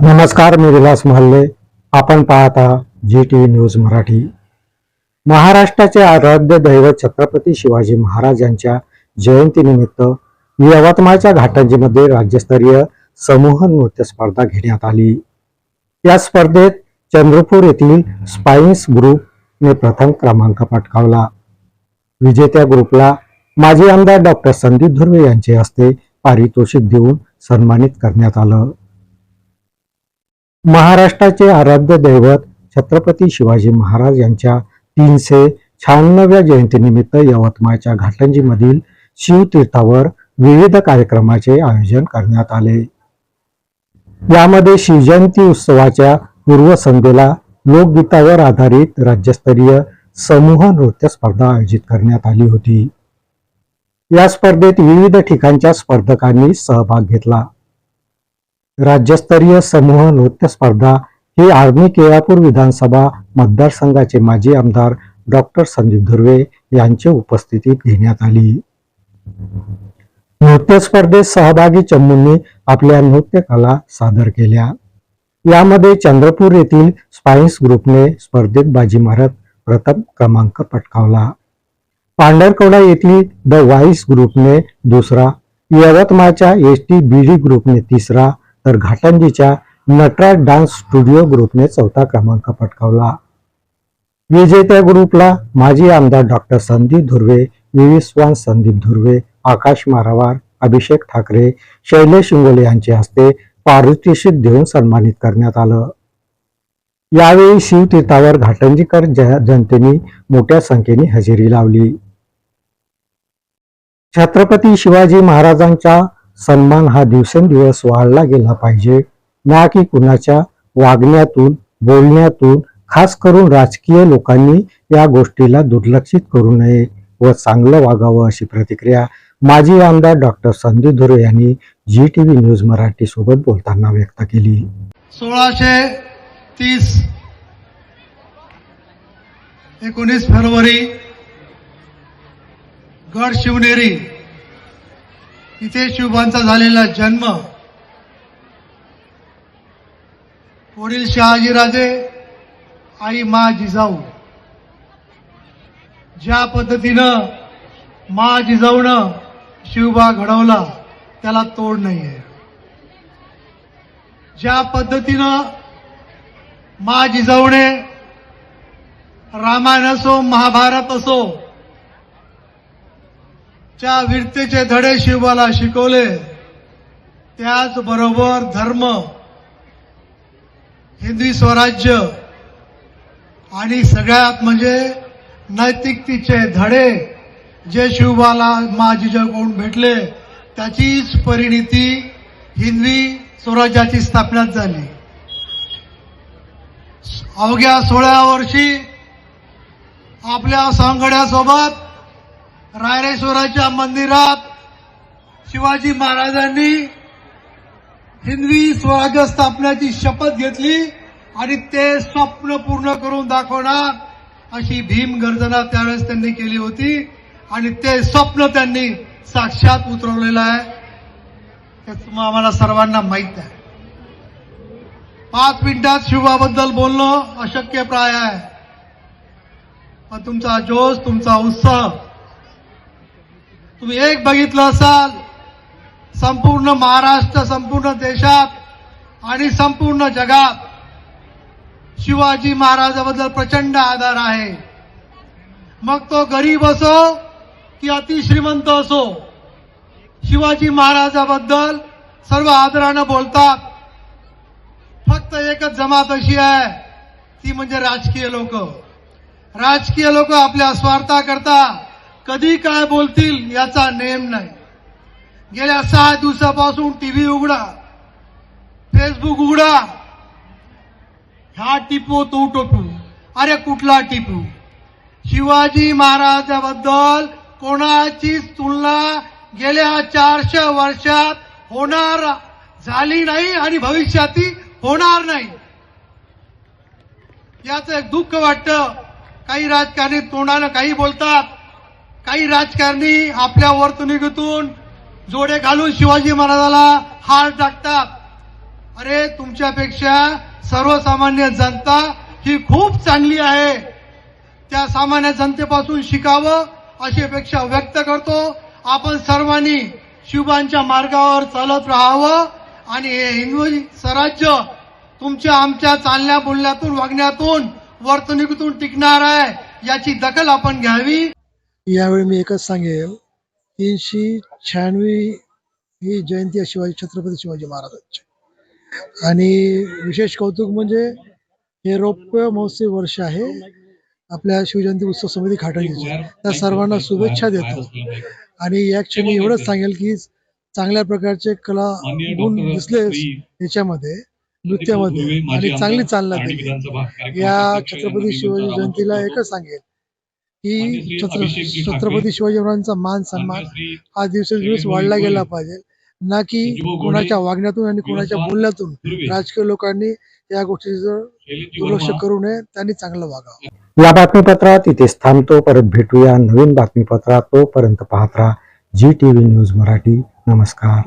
नमस्कार, मी विलास महाले. आपण पाहता GTV न्यूज मराठी. महाराष्ट्राचे आराध्य दैवत छत्रपती शिवाजी महाराज यांच्या जयंतीनिमित्त यवतमाळच्या घाटंजीमध्ये राज्यस्तरीय समूह नृत्य स्पर्धा घेण्यात आली. या स्पर्धेत चंद्रपूर येथील स्पाइन्स ग्रुपने प्रथम क्रमांक पटकावला. विजेत्या ग्रुपला माजी आमदार डॉक्टर संदीप धुर्वे यांचे हस्ते पारितोषिक देऊन सन्मानित करण्यात आलं. महाराष्ट्राचे आराध्य दैवत छत्रपती शिवाजी महाराज यांच्या 396व्या जयंतीनिमित्त यवतमाळच्या घाटंजीमधील शिवतीर्थावर विविध कार्यक्रमाचे आयोजन करण्यात आले. यामध्ये शिवजयंती उत्सवाच्या पूर्वसंध्येला लोकगीतावर आधारित राज्यस्तरीय समूह नृत्य स्पर्धा आयोजित करण्यात आली होती. या स्पर्धेत विविध ठिकाणच्या स्पर्धकांनी सहभाग घेतला. राज्यस्तरीय समूह नृत्य स्पर्धा ही आर्मी केळापूर विधानसभा मतदारसंघाचे माजी आमदार डॉक्टर संदीप धुर्वे यांच्या उपस्थितीत घेण्यात आली. नृत्य स्पर्धेत सहभागी चमूंनी आपल्या नृत्य कला सादर केल्या. यामध्ये चंद्रपूर येथील स्पाइन्स ग्रुपने स्पर्धेत बाजी मारत प्रथम क्रमांक पटकावला. पांढरकवडा येथील द व्हाईस ग्रुपने दुसरा, यवतमाळच्या STBD ग्रुपने तिसरा, तर घाटंजीच्या नटराज डान्स स्टुडिओ ग्रुपने चौथा क्रमांक पटकावला. विजेत्या ग्रुपला माजी आमदार डॉक्टर संदीप धुर्वे, विविस्वान संदीप धुर्वे, आकाश मारावार, अभिषेक ठाकरे, शैलेश इंगोले यांच्या हस्ते पारितोषिक देऊन सन्मानित करण्यात आलं. यावेळी शिवतीर्थावर घाटंजीकर जनतेने मोठ्या संख्येने हजेरी लावली. छत्रपती शिवाजी महाराजांचा सन्मान हा दिवसेंदिवस वाढला गेला पाहिजे, ना की कुणाच्या वागण्यातून, बोलण्यातून. खास करून राजकीय लोकांनी या गोष्टीला दुर्लक्षित करू नये व चांगलं वागावं, अशी प्रतिक्रिया माजी आमदार डॉक्टर संदीप धुर्वे यांनी GTV न्यूज मराठी सोबत बोलताना व्यक्त केली. 1630 19 फरवरी गड शिवनेरी इथे शिवबांचा झालेला जन्म, वडील शहाजीराजे, आई मा जिजाऊ. ज्या पद्धतीनं मा जिजाऊनं शिवबा घडवला त्याला तोड नाहीये. ज्या पद्धतीनं मा जिजाऊने रामायण असो, महाभारत असो, च्या वीरतेचे धडे शिवबाला शिकवले, त्याचबरोबर धर्म, हिंदवी स्वराज्य आणि सगळ्यात म्हणजे नैतिकतेचे धडे जे शिवबाला मा जिजाऊकडून भेटले, त्याचीच परिणिती हिंदवी स्वराज्याची स्थापना झाली. अवघ्या 16व्या वर्षी आपल्या सवंगड्यासोबत रायरेश्वराच्या मंदिरात शिवाजी महाराजांनी हिंदवी स्वराज्य स्थापनेची शपथ घेतली आणि ते स्वप्न पूर्ण करून दाखवणार अशी भीम गर्जना त्यावेळेस त्यांनी केली होती आणि ते स्वप्न त्यांनी साक्षात उतरवलेलं आहे. हे आम्हाला सर्वांना माहीत आहे. 5 मिनिटात शिवाबद्दल बोलणं अशक्यप्राय आहे, पण तुमचा जोश, तुमचा उत्साह तुम्ही एक बघितलं असाल, संपूर्ण महाराष्ट्र, संपूर्ण देशात आणि संपूर्ण जगात शिवाजी महाराजाबद्दल प्रचंड आदर आहे. मग तो गरीब असो की अतिश्रीमंत असो, शिवाजी महाराजाबद्दल सर्व आदरानं बोलतात. फक्त एकच जमात अशी आहे, ती म्हणजे राजकीय लोक. राजकीय लोक आपल्या स्वार्थाकरता कधी काय बोलतील याचा नेम नाही. गेल्या 6 दिवसापासून टीव्ही उघडा, फेसबुक उघडा, हा टिपू तो टोपू. अरे कुठला टिपू? शिवाजी महाराजाबद्दल कोणाचीच तुलना गेल्या 400 वर्षात होणार झाली नाही आणि भविष्यातही होणार नाही. याचं एक दुःख वाटतं, काही राजकारणी तोंडानं काही बोलतात, काही राजकारणी आपल्या वर्तणुकीतून जोडे घालून शिवाजी महाराजाला हार टाकतात. अरे तुमच्यापेक्षा सर्वसामान्य जनता ही खूप चांगली आहे. त्या सामान्य जनतेपासून शिकावं अशी अपेक्षा व्यक्त करतो. आपण सर्वांनी शिवबांच्या मार्गावर चालत राहावं आणि हे हिंदू स्वराज्य तुमच्या आमच्या चालण्या बोलण्यातून वागण्यातून वर्तणुकीतून टिकणार आहे, याची दखल आपण घ्यावी. यावेळी मी एकच सांगेल, 396 ही जयंती आहे छत्रपती शिवाजी महाराजांची. आणि विशेष कौतुक म्हणजे हे रौप्य महोत्सवी वर्ष आहे आपल्या शिवजयंती उत्सव समिती खाटांची. त्या सर्वांना शुभेच्छा देतो आणि या क्षणी एवढंच सांगेल की चांगल्या प्रकारचे कला गुण दिसले याच्यामध्ये, नृत्यामध्ये, आणि चांगली चालना दिली. या छत्रपती शिवाजी जयंतीला एकच सांगेल की छत्रपती शिवाजी महाराजांचा मान सन्मान हा दिवसेंदिवस वाढला गेला पाहिजे, ना की कोणाच्या वागण्यातून आणि कोणाच्या बोलण्यातून राजकीय लोकांनी या गोष्टीचं दुर्लक्ष करू नये, त्यांनी चांगलं वागावं. या बातमीपत्रात इथेच थांबतो. परत भेटूया नवीन बातमीपत्रात. तोपर्यंत पाहत राहा GTV न्यूज मराठी. नमस्कार.